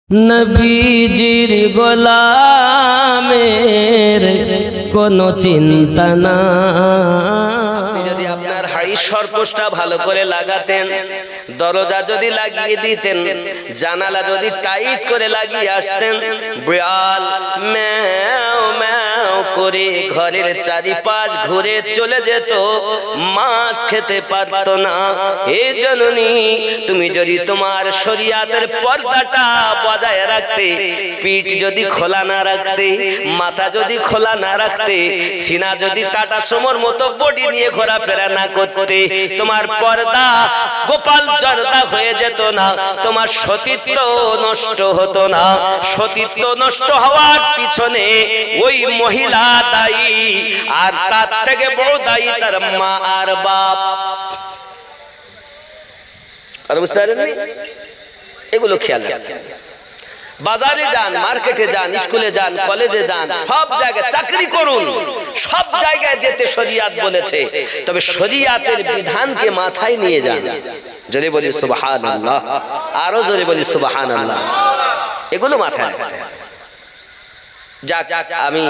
নবীজির গোলামের কোনো চিন্তা না। যদি আপনার হাড়ির সরপোষটা ভালো করে লাগাতেন, দরজা যদি লাগিয়ে দিতেন, জানালা যদি টাইট করে লাগিয়ে আসতেন, বিড়াল ম্যাও ম্যাও করে ঘরের চারিপাশ ঘুরে চলে যেত, মাছ খেতে পারত না। হে জননী, তুমি যদি তোমার শরিয়াতের পর্দাটা বজায় রাখতে, পিঠ যদি খোলা না রাখতে, মাথা যদি খোলা না রাখতে, সিনা যদি টাটা সমর মতো বডি নিয়ে ঘোরাফেরা না করতে, তোমার পর্দা গোপাল জর্দা হয়ে যেত না, তোমার সতীত্ব নষ্ট হতো না। সতীত্ব নষ্ট হওয়ার পিছনে ওই মহিলা দায়ী, আর তার থেকে বড় দায়ী তার মা আর বাপ। আর বুঝতে পারেননি? এগুলো খেয়াল রাখবেন। বাজারে যান, মার্কেটে যান, স্কুলে যান, কলেজে যান, সব জায়গায় চাকরি করুন, সব জায়গায় যেতে শরিয়াত বলেছে, তবে শরিয়াতের বিধানকে মাথায় নিয়ে যান। জোরে বলি সুবহানাল্লাহ, আরো জোরে বলি সুবহানাল্লাহ। এগুলো মাথায় রাখতে হবে। যাক, আমি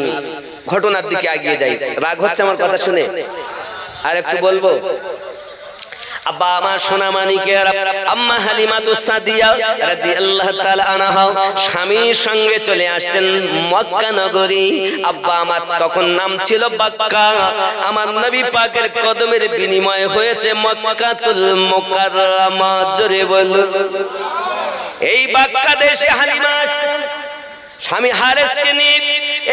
ঘটনার দিকে এগিয়ে যাই। রাগ হচ্ছে আমার কথা শুনে? আর একটু বলবো। আব্বা আমার সোনামানিকের আম্মা হালিমাতুস সাদিয়া রাদিয়াল্লাহু তাআলা আনহা স্বামীর সঙ্গে চলে আসছেন মক্কা নগরী। আব্বা আমার তখন নাম ছিল বাক্কা। আমার নবী পাকের কদমের বিনিময় হয়েছে মক্কাতুল মুকাররমা। জোরে বলুন। এই বাক্কা দেশে হালিমা স্বামী হারেসকে নিয়ে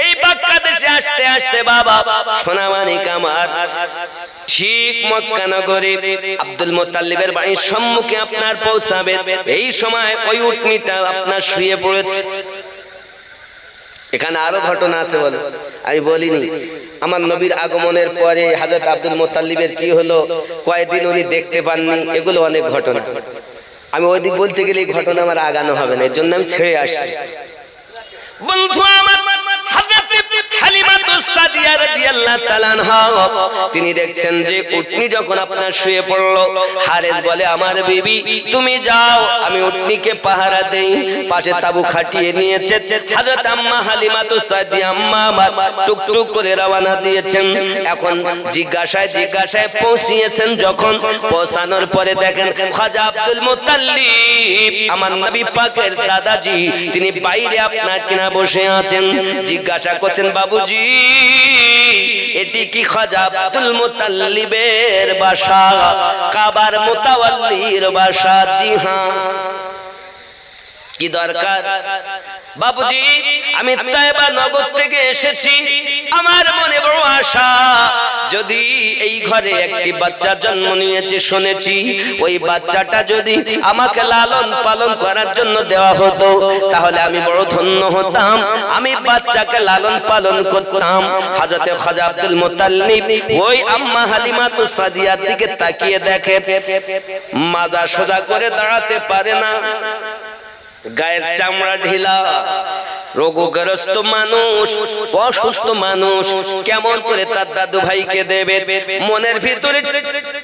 এই বাক্কা দেশে আসতে আসতে বাবা সোনামানিক আমার ঠিক মক্কা নগরে আব্দুল মুত্তালিবের বাড়ির সম্মুখে আপনার পৌঁছাবে। এই সময় ওই উটনিটা আপনার শুয়ে পড়েছে। এখানে আরো ঘটনা আছে, বলে আমি বলিনি। আমার নবীর আগমনের পরে হযরত আব্দুল মুত্তালিবের কি হলো, কয়েকদিন উনি দেখতে পাননি, এগুলো অনেক ঘটনা। আমি ওই দিক বলতে গেলে এই ঘটনা আমার আগানো হবে না, এর জন্য আমি ছেড়ে আসছি। বন্ধু আমার হযরত হালিমাতুস সাদিয়া রাদিয়াল্লাহু তাআলা আনহা তিনি দেখছেন যে উটনি যখন আপনার শুয়ে পড়লো, হারেস বলে আমার বিবি তুমি যাও, আমি উটনিকে পাহারা দেই। পাশে তাবু খাটিয়ে নিয়েছে। হযরত আম্মা হালিমাতুস সাদিয়া আম্মা আমার টুকটুক করে রওনা দিয়েছেন। এখন জিজ্ঞাসায় জিজ্ঞাসায় পৌঁছিয়েছেন। যখন পৌঁছানোর পরে দেখেন খাজা আব্দুল মুত্তালিব আমার নবী পাকের দাদাজি তিনি বাইরে আপনার কিনা বসে আছেন। জিজ্ঞাসা করছেন বাবুজি এটি কি খাজা আব্দুল মুত্তালিবের বাসা, কাবার মুতাওয়াল্লির বাসা? জি হ্যাঁ। কি দরকার? বাবুজি আমি তায়েবা নগর থেকে এসেছি, আমার মনে বড় আশা, যদি এই ঘরে একটি বাচ্চা জন্ম নিয়েছে শুনেছি, ওই বাচ্চাটা যদি আমাকে লালন পালন করার জন্য দেওয়া হতো তাহলে আমি বড় ধন্য হতাম, আমি বাচ্চাকে লালন পালন করতাম। হযরত খাজা আব্দুল মুত্তালিব ওই আম্মা হালিমাতুস সাদিয়ার দিকে তাকিয়ে দেখে মাজা সোজা করে দাঁড়াতে পারে না, গায়ের চামড়া ঢিলা, রোগগ্রস্ত মানুষ, অসুস্থ মানুষ, কেমন করে তার দাদু ভাইকে দেবে? মনের ভিতরে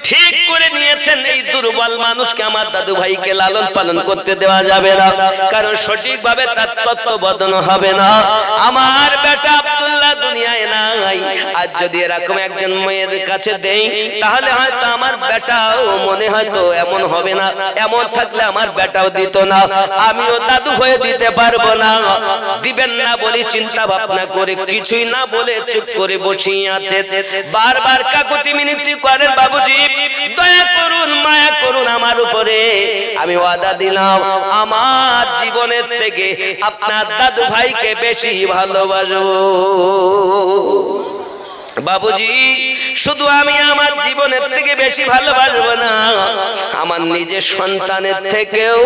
ঠিক করে নিয়েছেন এই দুর্বল মানুষকে আমার দাদু ভাইকে লালন পালন করতে দেওয়া যাবে না, কারণ সঠিকভাবে তার তত্ত্বাবধান হবে না। আমার বেটা আব্দুল্লাহ দুনিয়ায় নাই, আজ যদি এরকম একজন মেয়ের কাছে দেই তাহলে হয়তো আমার বেটাও মনে হয়তো এমন হবে না, এমন থাকলে আমার বেটাও দিত না, আমিও দাদু হয়ে দিতে পারবো না। দিবেন না বলে চিন্তা ভাবনা করে কিছুই না বলে চুপ করে বসে আছে। বারবার কাকুতি মিনতি করেন বাবুজি দয়া করুন, মায়া করুন আমার উপরে, আমি ওয়াদা দিলাম আমার জীবনের থেকে আপনার দাদু ভাইকে বেশি ভালোবাসবো। বাবুজি শুধু আমি আমার জীবনের থেকে বেশি ভালোবাসবো না, আমার নিজের সন্তানের থেকেও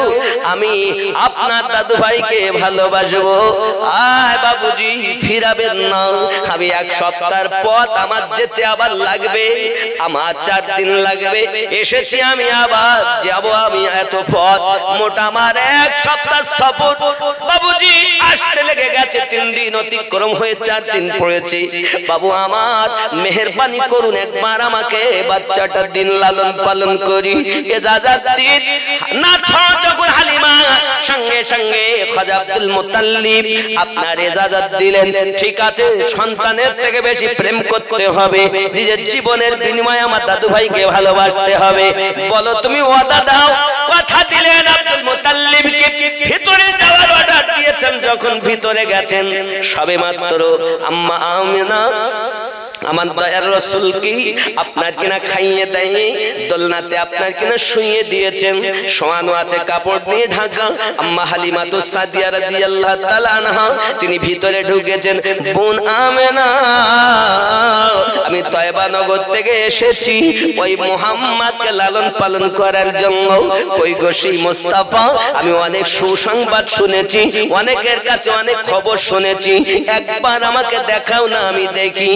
আমি আপনার দাদু ভাইকে ভালোবাসবো। আয় বাবুজি ফিরাবেন না, আমি এক সপ্তাহের পথ আমার যেতে আবার লাগবে, আমার 4 দিন লাগবে, এসেছি আমি আবার যাব, আমি এত পথ মোট আমার 1 সপ্তাহ সফর। বাবুজি আসতে লেগে গেছে 3 দিন অতিক্রম হয়ে 4 দিন পড়েছে। বাবু আমার মেহেরবানি করুন, একবার আমাকে বাচ্চাটার দিন লালন পালন করি ইজাজত দিন না। যখন হালিমা সঙ্গে সঙ্গে খাজা আব্দুল মুত্তালিব আপনার ইজাজত দিলেন, ঠিক আছে সন্তানের থেকে বেশি প্রেম করতে হবে, নিজের জীবনের বিনিময়ে আমার দাদু ভাইকে ভালোবাসতে হবে। বলো তুমি ওয়াদা দাও। কথা দিলেন আব্দুল মুত্তালিবকে, ভিতরে যাওয়ার অর্ডার দিয়েছেন। যখন ভিতরে গেছেন সবে মাত্র আম্মা আমিনা আমার দয়ার রাসূল কি আপনার কিনা খাইয়ে দেয়, দোলনাতে আপনার কিনা শুইয়ে দিয়েছেন, শোয়ানো আছে কাপড় দিয়ে ঢাকা। আম্মা হালিমাতুস সাদিয়া রাদিয়াল্লাহু তাআলা আনহা তিনি ভিতরে ঢুকেছেন। বোন আমেনা আমি তয়বা নগর থেকে এসেছি ওই মুহাম্মদকে লালন পালন করার জন্য। কই গো সেই মুস্তাফা, আমি অনেক সুসংবাদ শুনেছি, অনেকের কাছে অনেক খবর শুনেছি, একবার আমাকে দেখাও না আমি দেখি।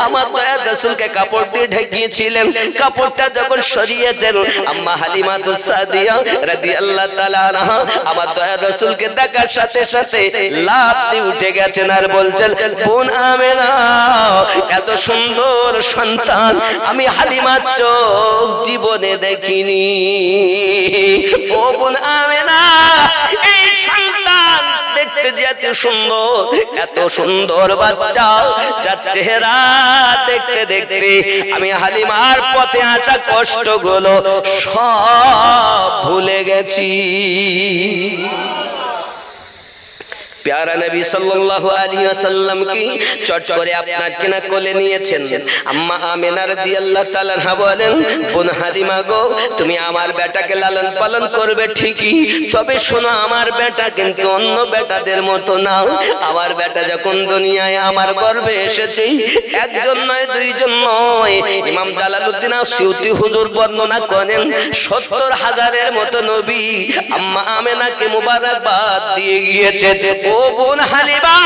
আমার দয়ার রাসূলকে কাপড় দিয়ে ঢেকিয়েছিলেন, কাপড়টা যখন সরিয়েছেন আম্মা হালিমাতুস সাদিয়া রাদিয়াল্লাহু তাআলা আনহা আমার দয়ার রাসূলকে দেখার সাথে সাথে লাফ দিয়ে উঠে গেছেন আর বলছেন, বোন আমেনা এত সুন্দর সন্তান আমি হালিমার চোখ জীবনে দেখিনি। ও বোন আমেনা, এই সন্তান দেখতে যে এত সুন্দর বাচ্চা, যার চেহারা দেখতে দেখতে আমি হালিমার পথে আসা কষ্টগুলো সব ভুলে গেছি। প্যারা নবী সাল্লাল্লাহু আলাইহি ওয়াসাল্লাম কি চট করে আপনার কিনা কোলে নিয়েছেন। আম্মা আমিনা রাদিয়াল্লাহু তাআলা আনহা বলেন, বোন হালিমা গো তুমি আমার বেটাকে লালন পালন করবে ঠিকই, তবে শোনো আমার বেটা কিন্তু অন্য বেটাদের মতো না। আমার বেটা যখন দুনিয়ায় আমার গর্ভে এসেছে একজন নয় দুইজন নয়, ইমাম জালালউদ্দিন আসিউতি হুজুর বর্ণনা করেন 70,000-এর মতো নবী আম্মা আমিনাকে মুবারকবাদ দিয়ে গিয়েছে। ও বোন হালিমা,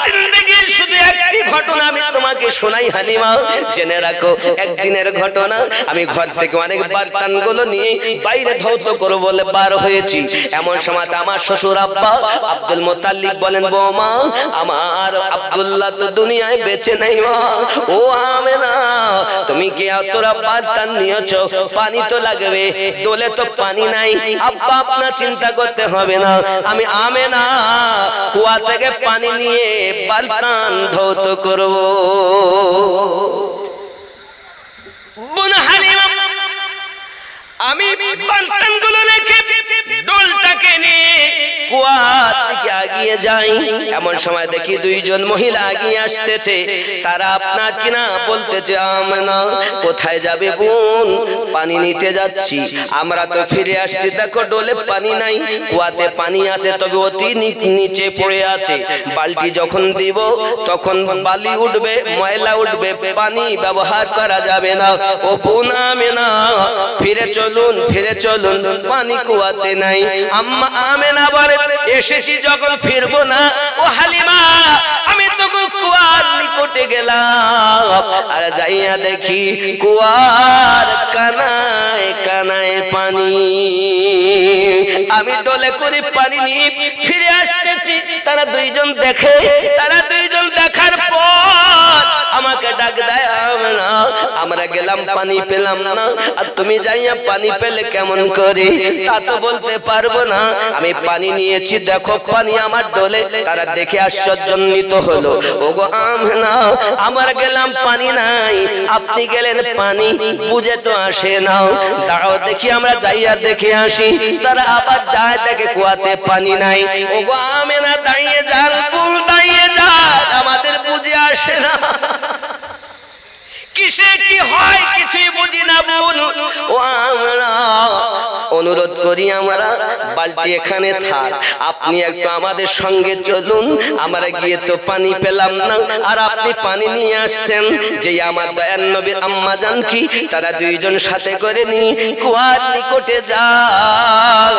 জিন্দেগির শুধু একটি ঘটনা আমি তোমাকে শোনাই হালিমা, জেনে রাখো। একদিনের ঘটনা, আমি ঘর থেকে অনেক বার্তানগুলো নিয়ে বাইরে ধৌত করব বলে বার হয়েছি। এমন সময় আমার শ্বশুর আব্বা আব্দুল মুত্তালিব বলেন, বৌমা আমার আব্দুল্লাহ তো দুনিয়ায় বেঁচে নাই মা। ও আমেনা তুমি কি তোরা বার্তান নিয়েছো? পানি তো লাগবে, দোলে তো পানি নাই। আব্বা আপনার চিন্তা করতে হবে না, আমি আমেনা কুয়া থেকে পানি নিয়ে বালতান ধৌত করব। বোন হালিমা আমি বালতানগুলো রেখে ডোলটাকে নিয়ে কুয়ার দিকে এগিয়ে যাই। এমন সময় দেখি দুইজন মহিলা এগিয়ে আসতেছে। তারা আপনার কিনা বলতেছে, আমেনা কোথায় যাবে বোন? পানি নিতে যাচ্ছি। আমরা তো ফিরে আসছি, দেখো ডোলে পানি নাই, কুয়াতে পানি আছে তবে অতি নিচে পড়ে আছে। বালতি যখন দিব তখন বালি উঠবে, ময়লা উঠবে, পানি ব্যবহার করা যাবে না। ও বোন আমেনা ফিরে চলুন, ফিরে চলুন, পানি কুয়াতে নাই। আম্মা আমেনা বলে, এসেছি যখন ফিরবো না। ও হালিমা আমি তো কুয়ার নিকটে গেলাম, আর যাইয়া দেখি কুয়ার কানায় কানায় পানি। আমি ডলে করে পানি নিয়ে ফিরে আসতেছি। তারা দুইজন দেখে, তারা দুইজন দেখার পর আমাকে ডাক দেয়, আমেনা আমরা গেলাম পানি পেলাম না, আর তুমি যাইয়া পানি পেলে কেমন করে? তা তো বলতে পারবো না, আমি পানি নিয়েছি, দেখো পানি আমার ডোলে। তারা দেখে আশ্চর্যান্বিত হলো। ওগো আমেনা আমরা গেলাম পানি নাই, আপনি গেলেন পানি, বুঝে তো আসে না। দাঁড়াও দেখি আমরা যাইয়া দেখে আসি। তারা আবার যায়, দেখে কুয়াতে পানি নাই। ওগো আমেনা দাঁড়িয়ে যান, ফুল দাঁড়িয়ে যান, আমাদের বুঝে আসে না কিসে কি হয় কিছুই বুঝি না বোন। ও আমরা অনুরোধ করি, আমরা বালতি এখানে থাক, আপনি একটু আমাদের সঙ্গে চলুন। আমরা গিয়ে তো পানি পেলাম না, আর আপনি পানি নিয়ে আসছেন। যে আমার দয়ার নবীর আম্মা জান কি তারা দুইজন সাথে করে নি কুয়ার নিকটে যান,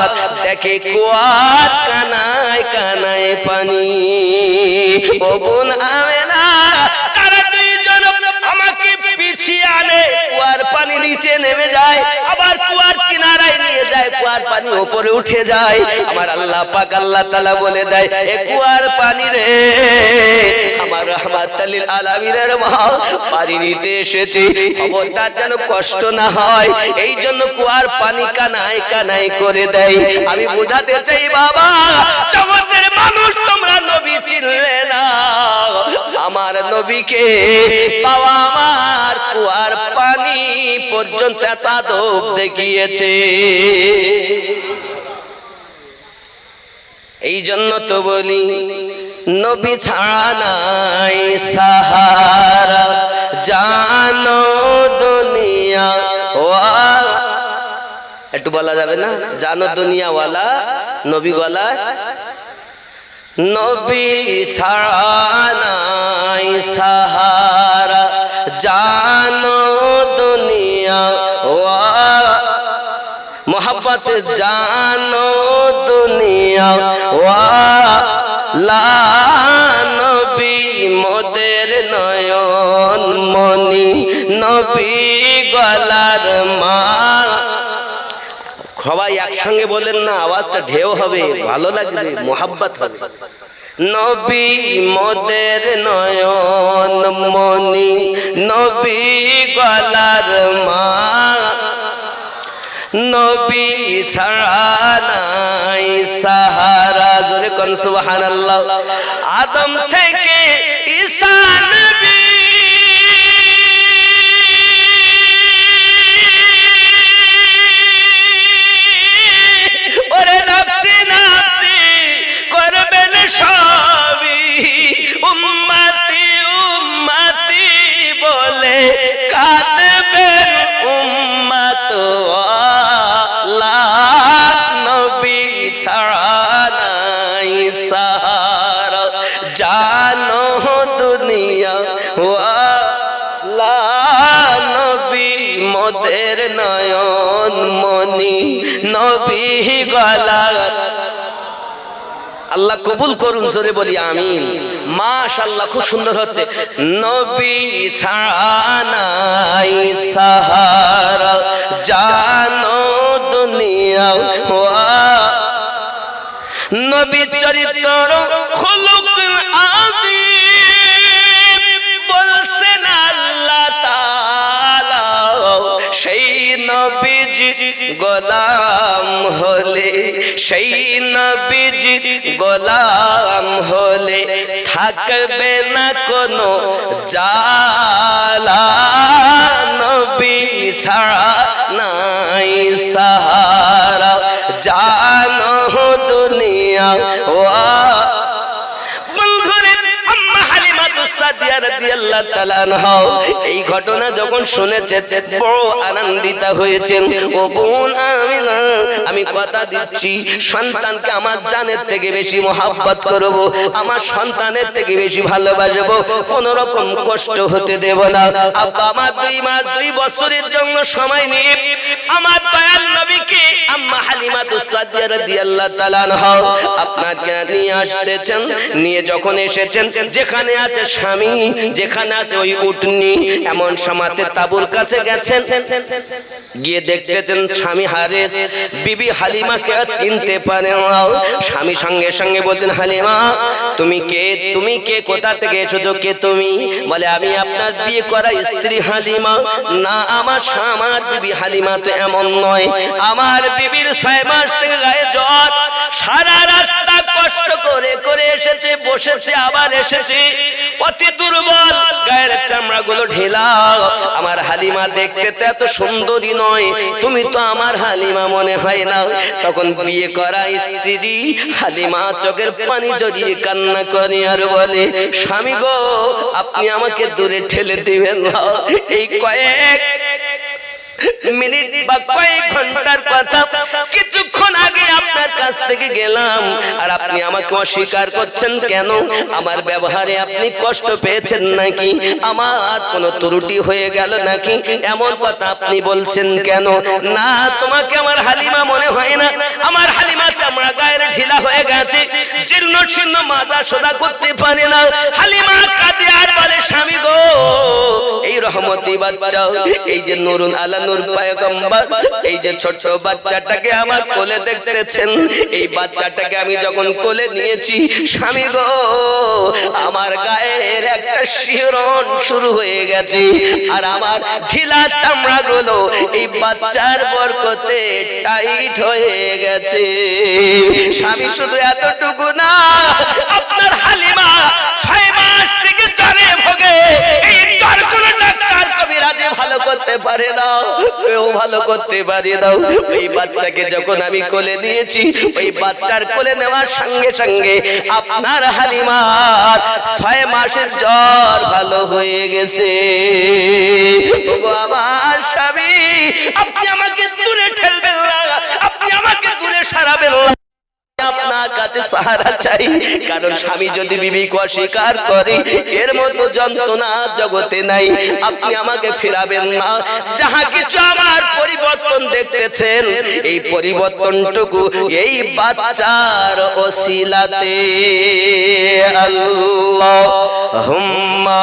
দেখে কুয়ার কানায় কানায় পানি। ও বোন আমেনা তারা দুইজন আমাকে পিছিয়ে আনে, কুয়ার পানি নিচে নেমে যায়, আবার কুয়ার কিনার কিনারায় নিয়ে যায়, কুয়ার পানি উপরে উঠে যায়। আমার আল্লাহ পাক আল্লাহ তাআলা বলে দেয়, এ কুয়ার পানি রে, আমার রাহমাতুল লিল আলামিনের মা পানি নিতে এসেছে, খবরদার যেন কষ্ট না হয়, এই জন্য কুয়ার পানি কানায় কানায় করে দেয়। আমি বোঝাতে চাই বাবা, জগতের মানুষ তোমরা নবী চিনলে না, আমার নবীকে বাবা আমার কুয়ার পানি পর্যন্ত তাদব দেখিয়েছে। এই জন্য তো বলি নবী ছাড়া নাই সাহারা, জানো দুনিয়া ওয়ালা, একটু বলা যাবে না, জানো দুনিয়া ওয়ালা, নবী গলা, নবী ছাড়া নাই সাহারা, জানো দুনিয়া ওয়ালা, মোহাব্বত জানো দুনিয়া ওয়ালা, নবী মোদের নয়ন মনি, নবী গলার মা। সবাই একসঙ্গে বলেন না, আওয়াজটা ঢেউ হবে, ভালো লাগবে, মোহাব্বত হবে। নবী মোদের নয়ন মনি, নবী গলার মা, নবী ছাড়া নাই সাহারা। জোরে কোন সুবহানাল্লাহ। আদম থেকে ঈসা নবী, ওরে নফসি নফসি করবেন সবই, উম্মতি উম্মতি বলে কাঁদবেন উম্মত ওয়ালা, নবী ছাড়া নাই সাহারা, জানো দুনিয়া ওয়ালা, নবী মোদের নয়ন মনি, নবী গলা। আল্লাহ কবুল করুন, জোরে বলি আমিন। মাশাআল্লাহ, খুব সুন্দর হচ্ছে। নবী ছাড়া নাই সাহারা, জানো দুনিয়া ওয়ালা, নবী চরিত্র খুলুক আযীম বলছেন আল্লাহ তাআলা, সেই নবীজি গোলাম হলে, সেই নবীজি গোলাম হলে থাকবে না কোনো জালা, নবী ছাড়া নাই সাহারা, জানো দুনিয়া ওয়া। এই ঘটনা যখন শুনেছে বড় আনন্দিত হয়েছেন। ও বোন আমিনা, আমি কথা দিচ্ছি সন্তানকে আমার জানের থেকে বেশি মহব্বত করব, আমার সন্তানের থেকে বেশি ভালোবাসবো, কোন রকম কষ্ট হতে দেব না। আব্বা আমার 2 মাস 2 বছরের জন্য সময় নিয়ে আমার দয়াল নবীকে আম্মা হালিমাতুস সাদিয়া রাদিয়াল্লাহু তাআলা আনহা আপনাকে নিয়ে আসতেছেন। নিয়ে যখন এসেছেন, যেখানে আছে স্বামী, যেখানে আছে ওই উটনি, এমন সমাতে তাবুর কাছে গেছেন, গিয়ে দেখতেছেন স্বামী হারেস বিবি হালিমাকে চিনতে পারে না। স্বামী সঙ্গে সঙ্গে বলছেন, হালিমা তুমি কে, তুমি কে, কোথা থেকে এসেছো, কে তুমি? বলে আমি আপনার বিয়ে করা স্ত্রী হালিমা। না, আমার বিবি হালিমা তো এমন নয়, আমার বিবির 6 মাস থেকে গায়ে জ্বর, সারা রাস্তা কষ্ট করে করে এসেছে, বসেছে, আবার এসেছে, অতি দুর্বল, গায়ের চামড়া গুলো ঢিলা। আমার হালিমা দেখতে তো এত সুন্দরী নয়, তুমি তো আমার হালিমা মনে হয় না। তখন বিয়ে করা স্ত্রী হালিমা চোখের পানি জড়িয়ে কান্না করে আর বলে, স্বামী গো আপনি আমাকে দূরে ঠেলে দিবেন না, এই কয়েক মিনিট বা কয়েক ঘন্টার কথা, কিছুক্ষণ আগে আপনার কাছ থেকে গেলাম আর আপনি আমাকে অস্বীকার করছেন কেন? আমার ব্যবহারে আপনি কষ্ট পেয়েছেন নাকি? আমার কোনো ত্রুটি হয়ে গেল নাকি? এমন কথা আপনি বলছেন কেন? না, তোমাকে আমার হালিমা মনে হয় না, আমার হালিমা চামড়া গায়ের ঢিলা হয়ে গেছে, জীর্ণ শীর্ণ, মাথা সোজা করতে পারে না। হালিমা কাঁদে আর বলে, স্বামী গো এই রহমতি বাচ্চা, এই যে নুরুন আলা নূর নূর পয়গম্বর এই যে ছোট বাচ্চাটাকে আমার কোলে দেখতেছেন, এই বাচ্চাটাকে আমি যখন কোলে নিয়েছি স্বামী গো, আমার গায়ের একটা শিহরণ শুরু হয়ে গেছে, আর আমার ঢিলা চামড়াগুলো এই বাচ্চার বরকতে টাইট হয়ে গেছে। স্বামী শুধু এতটুকু না, আপনার হালিমা 6 মাস থেকে জ্বরে ভোগে। এই জ্বরগুলো ডাক্তার কবিরাজে ভালো করতে পারে না, কেউ ভালো করতে পারে না। ওই বাচ্চাকে যখন আমি কোলে নিয়েছি, ওই বাচ্চার কোলে নেওয়ার সঙ্গে সঙ্গে আপনার হালিমার 6 মাসের জ্বর ভালো হয়ে গেছে। ওগো আমার স্বামী, আপনি আমাকে দূরে ঠেলবেন না, আপনি আমাকে দূরে সরাবেন না, আপনার কাছে সাহারা চাই। কারণ স্বামী যদি বিবিকে অস্বীকার করে, এর মতো যন্ত্রণা জগতে নাই। আপনি আমাকে ফিরাবেন না। যাহা কিছু আমার পরিবর্তন দেখতেছেন, এই পরিবর্তনটুকু এই বাচ্চার ওসিলাতে। আল্লাহুম্মা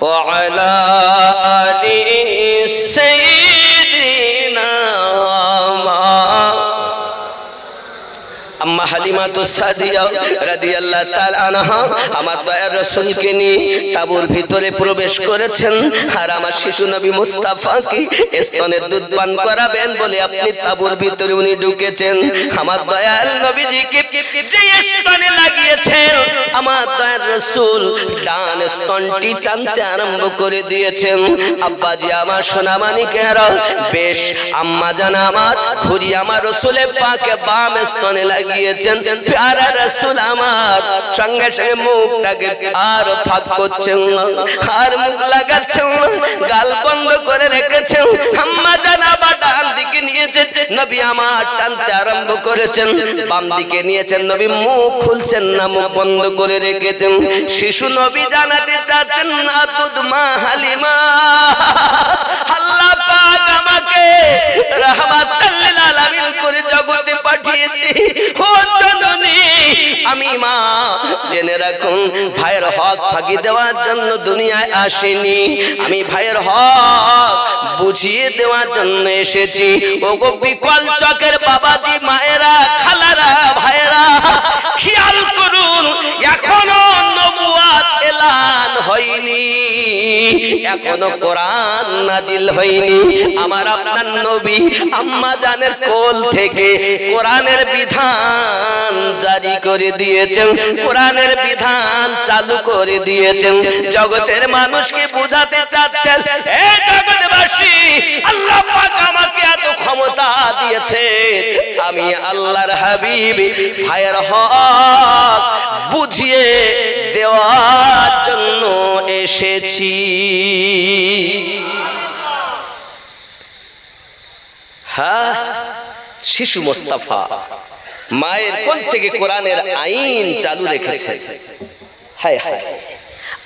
وعلى آل سيدنا আম্মা হালিমাতুস সাদিয়া রাদিয়াল্লাহু তাআলা আনহা আমার দয়ার রাসূলকে নিয়ে তাঁবুর ভিতরে প্রবেশ করেছেন, আর আমার শিশু নবী মুস্তাফাকে স্তনের দুধ পান করাবেন বলে আপনি তাঁবুর ভিতরে উনি ঢুকেছেন। আমার দয়াল নবীজিকে যে স্তনে লাগিয়েছেন, আমার দয়ার রাসূল ডান স্তনটি টানতে আরম্ভ করে দিয়েছেন। আব্বাজি আমার সোনা মানিকেরা, বেশ আম্মা জান আমার ঘুরি আমার রাসূলের পাকে বাম স্তনে লাগিয়েছেন। প্যারা রাসূল আমার সঙ্গে সঙ্গে মুখটাকে আর ফাঁক করছেন না, আর মুখ লাগাচ্ছেন না, গাল বন্ধ করে রেখেছেন। আম্মা জান আবার ডান দিকে নিয়েছেন, নবী আমার টানতে আরম্ভ করেছেন। বাম দিকে নিয়েছেন, নবী মুখ খুলছেন না, মুখ বন্ধ করে রেখেছেন। শিশু নবী জানাতে চাচ্ছেন না, দুধ মা হালিমা, আল্লাহ পাক আমাকে রাহমাতাল লিল আলামিন করে জগতে পাঠিয়েছে। ও জননী, আমি মা জেনে রাখুন, ভাইয়ের হক ভাগি দেওয়ার জন্য দুনিয়ায় আসেনি, আমি ভাইয়ের হক বুঝিয়ে দেওয়ার জন্য এসেছি। ওগো বিকল চকের বাবাজি, মায়েরা, খালারা, ভাইয়েরা, খেয়াল করুন, এখনো নবুয়াত এলান হয়নি, এখনো কোরআন নাজিল হয়নি। আমার আপনার নবী আম্মা জানের কোল থেকে কোরআনের বিধান জারি করে দিয়েছেন, কোরআনের বিধান চালু করে দিয়েছেন। জগতের মানুষকে বোঝাতে চাচ্ছেন, এই জগৎবাসী, আল্লাহ পাক আমাকে এত ক্ষমতা দিয়েছে, আমি আল্লাহর হাবিব ভাইয়ের হক বুঝিয়ে দেওয়ার জন্য এসেছি। হ্যাঁ, শিশু মুস্তাফা মায়ের কোল থেকে কোরআনের আইন চালু রেখেছে। হায় হায়,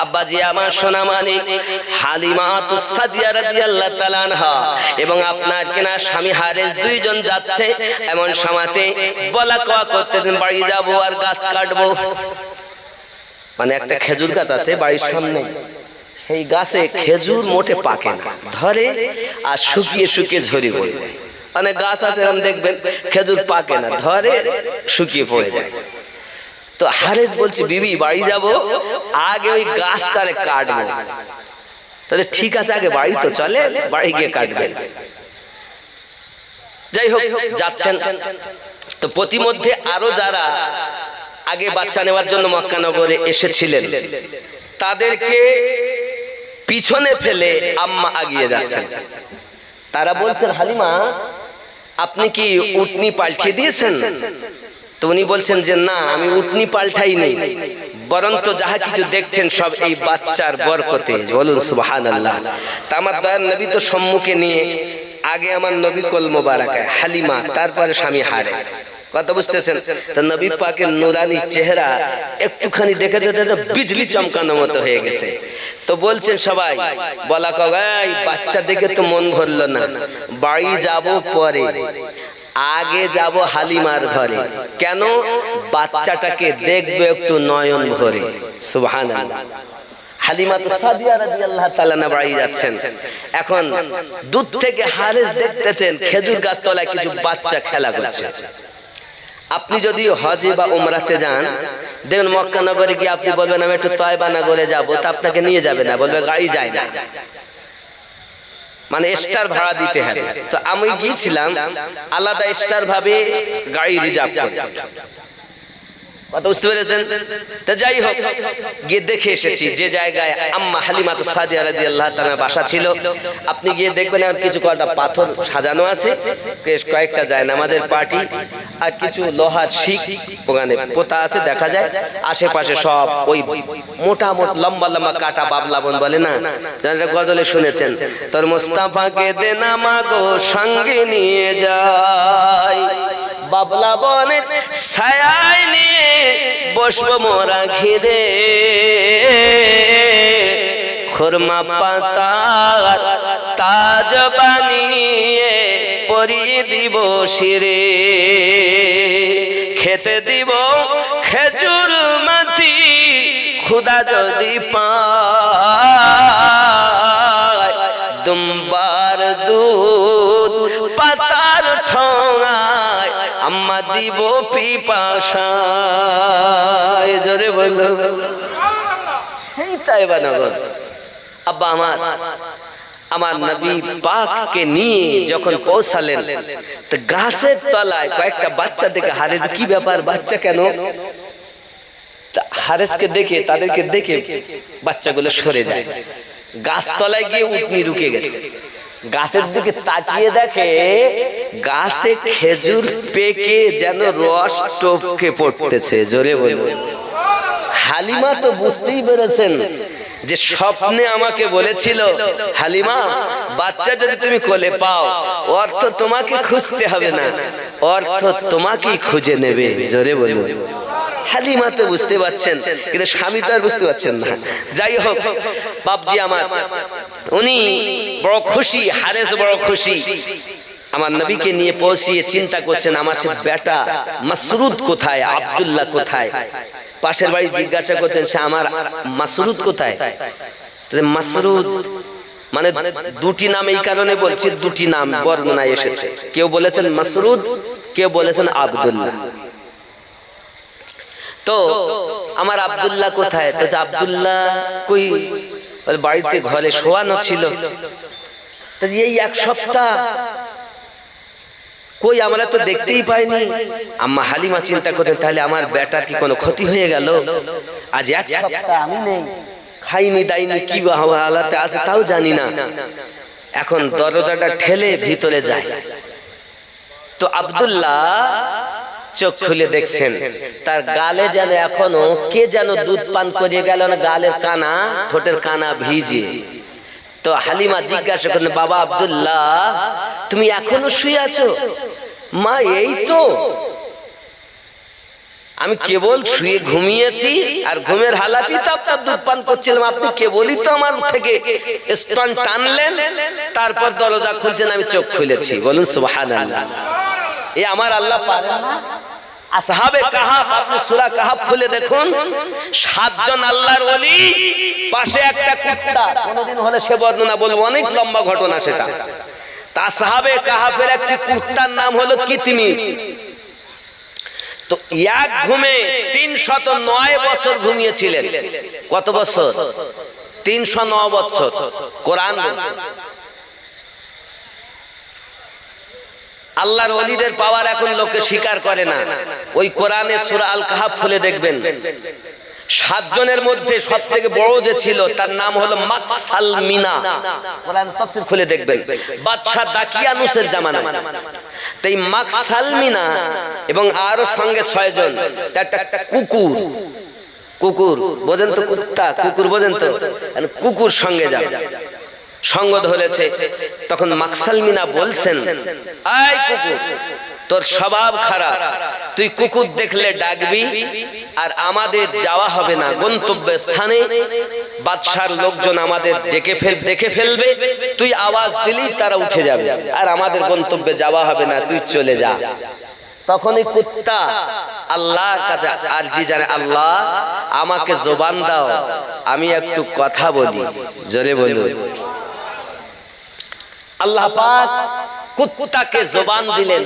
আব্বাজি আমার সোনা মানিক হালিমাতুস সাদিয়া রাদিয়াল্লাহু তাআলা আনহা এবং আপনার কেনা স্বামী হারেস দুইজন যাচ্ছে। এমন সময়তে বলা কওয়া করতেছেন, বাড়ি যাব আর গাছ কাটবো। মানে একটা খেজুর গাছ আছে বাড়ির সামনে, সেই গাছে খেজুর মোটে পাকে না, ধরে আর শুকিয়ে শুকিয়ে ঝরে পড়ে যায়। অনেক গাছ আছে এরকম দেখবেন, খেজুর পাকে না, ধরে শুকিয়ে পড়ে যায়। তো হারেস বলছে, বিবি বাড়ি যাব, আগে ওই গাছটারে কাটবো। তাহলে ঠিক আছে, আগে বাড়ি তো চলে, বাড়ি গিয়ে কাটবেন। যাই হোক, যাচ্ছেন। তো প্রতিমধ্যে আরো যারা আগে বাচ্চা নেওয়ার জন্য মক্কা নগরে এসেছিলেন, তাদেরকে পিছনে ফেলে আম্মা আগিয়ে যাচ্ছেন। তারা বলছেন, হালিমা আপনি কি উটনি পাল্টিয়ে দিয়েছেন? তো উনি বলছেন যে না, আমি উটনি পাল্টাই নেই, বরঞ্চ যাহা কিছু দেখছেন সব এই বাচ্চার বরকতে। বলুন সুবহানাল্লাহ। তা আমার দয়ার নবী তো সম্মুখে নিয়ে, আগে আমার নবী কোল মোবারক হালিমা, তারপরে স্বামী হারেস। কথা বুঝতেছেন? তো নবী পাকের নুরানি চেহারা একটুখানি দেখে যেতে বিজলি চমকানোর মতো হয়ে গেছে। তো বলছেন সবাই, বলা কগাই বাচ্চা দেখে তো মন ভরলো না, বাড়ি যাব পরে, আগে যাব হালিমার ঘরে। কেন? বাচ্চাটাকে দেখবে একটু নয়ন ভরে। সুবহানাল্লাহ। হালিমা তো সাদিয়া রাদিয়াল্লাহু তাআলা না বাড়ি যাচ্ছেন, এখন দূর থেকে হারেস দেখতেছেন খেজুর গাছ তলায় কিছু বাচ্চা খেলা করছে। আপনি যদি হজে বা উমরাতে যান, দেখুন মক্কা নগরে গিয়ে আপনি বলবেন আমি একটু তয়বা নগরে যাব, তা আপনাকে নিয়ে যাবে না, বলবে গাড়ি যায় না, মানে এক্সট্রা ভাড়া দিতে হবে। তো আমি গিয়েছিলাম আলাদা এক্সট্রা ভাবে গাড়ি রিজার্ভ করে। কথা বুঝতে পেরেছেন? তা যাই হোক, গিয়ে দেখে এসেছি যে জায়গায় আম্মা হালিমা সাদিয়া রাদিয়াল্লাহু তাআলা বাসা ছিল। আপনি গিয়ে দেখবেন কিছু কয়টা পাথর সাজানো আছে, কয়েকটা যায় নামাজের পার্টি, আর কিছু লোহার শিক ওখানে পোতা আছে দেখা যায়। আশেপাশে সব ওই মোটা মোটা লম্বা লম্বা কাটা বাবলা বন বলে না, যারা গজলে শুনেছেন, তোর মুস্তাফাকে দে না মাগো সঙ্গে নিয়ে যাই, বাবলা বনের ছায়ায় নিয়ে বসবো মোরা ঘিরে, খুরমা পাতার তাজ বানিয়ে পরিয়ে দিব শিরে, খেতে দিব খেজুর মাটি খুদা যদি পায়, দুম্বার দুধ পাতার ঠোঙায় আম্মা দিব পিপাসায়। জোরে বললো তাইবা নগর। আব্বা আমার নবী পাককে নিয়ে যখন পৌঁছালেন, তো গাছের তলায় কয়েকটা বাচ্চা দেখে, হারেস কি ব্যাপার, বাচ্চা কেন? হারেসকে দেখে, তাদেরকে দেখে বাচ্চাগুলো সরে যায়। গাছতলায় গিয়ে উটনি রুকে গেছে। গাছের দিকে তাকিয়ে দেখে গাছে খেজুর পেকে যেন রস টপকে পড়তেছে। জোরে বলুন। হালিমা তো বুঝতেই পেরেছেন যে স্বপ্নে আমাকে বলেছিল, হালিমা বাচ্চা যদি তুমি কোলে পাও, অর্থ তোমাকে খুঁজতে হবে না, অর্থ তোমাকেই খুঁজে নেবে। জোরে বলুন। হালিমা তো বুঝতে পারছেন, কিন্তু স্বামী তো আর বুঝতে পারছেন না। যাই হোক, বাপজি আমার উনি বড় খুশি, হারেস বড় খুশি। আমার নবীকে নিয়ে পৌঁছিয়ে চিন্তা করছেন আমার সে বেটা মাসরুদ কোথায়, আব্দুল্লাহ কোথায়। পাশের বাড়ি জিজ্ঞাসা করছেন সে আমার মাসরুদ কোথায়। মাসরুদ মানে দুটি নাম, এই কারণে বলছি দুটি নাম বর্ণনায় এসেছে, কেউ বলেছেন মাসরুদ, কেউ বলেছেন আব্দুল্লাহ। তো আমার আব্দুল্লাহ কোথায়? তো আব্দুল্লাহ কই, বাড়িতে ঘরে শোয়ানো ছিল। তো এই এক সপ্তাহ কই আমরা তো দেখতেই পাইনি। আম্মা হালিমা চিন্তা করতেন তাহলে আমার বেটার কি কোনো ক্ষতি হয়ে গেল, আজ এক সপ্তাহ আমি নেই, খাইনি দাইনি, কি হালাতে আছে তাও জানি না। এখন দরজাটা ঠেলে ভিতরে যায়, তো আব্দুল্লাহ চোখ খুলে দেখছেন তার গালে যেন এখনো কে যেন দুধ পান করিয়ে গেল না, গালের কানা, ঠোঁটের কানা ভিজে। তো হালিমা জিজ্ঞাসা করলেন, বাবা আব্দুল্লাহ তুমি এখনো শুয়ে আছো? মা এই তো আমি কেবল শুয়ে ঘুমিয়েছি, আর ঘুমের হালাতেই তো আপনার দুধ পান করছিলাম, আপনি কেবলই তো আমার থেকে স্তন টানলেন, তারপর দরজা খুলছেন, আমি চোখ খুলেছি। বলুন সুবহানাল্লাহ। এ আমার আল্লাহ পারেন না? আসহাবে কাহাফ, আপনি সূরা কাহাফ খুলে দেখুন, 7 জন আল্লাহর ওলি, পাশে একটা কুত্তা। কোনদিন হলে সে বর্ণনা বলবো, অনেক লম্বা ঘটনা সেটা। তা আসহাবে কাহাফের একটি কুত্তার নাম হলো কিতমির। তো এক ঘুমে 309 বছর ঘুমিয়েছিলেন। কত বছর? 309 বছর। কোরআন বলছে আল্লাহর ওলিদের পাওয়ার এখন লোকে স্বীকার করে না। ওই কোরআনে সূরা আল কাহাফ খুলে দেখবেন, 7 জনের মধ্যে সবথেকে বড় যে ছিল তার নাম হলো মাকসাল মিনা। কোরআন তাফসীর খুলে দেখবেন, বাদশা দাকিয়ানুসের জামানা। তাই মাকসাল মিনা এবং আরো সঙ্গে 6 জন, একটা কুকুর, কুকুর বোঝেন তো, কুত্তা কুকুর বোঝেন তো, কুকুর সঙ্গে যাবে, সঙ্গ ধরেছে। তখন মাকসাল মিনা বলছেন, আয় কুকুর, তোর স্বভাব খারাপ, তুই কুকুর দেখলে ডাকবি আর আমাদের যাওয়া হবে না গন্তব্য স্থানে। বাদশার লোকজন আমাদের দেখে ফেলবে, তুই আওয়াজ দিলেই তারা উঠে যাবে, আর আমাদের গন্তব্যে যাওয়া হবে না, তুই চলে যা। তখন এই কুত্তা আল্লাহর কাছে আরজি জানে, আল্লাহ আমাকে জবান দাও, আমি একটু কথা বলি। জোরে বলুন। আল্লাহ পাক কুত্তাকে জবান দিলেন,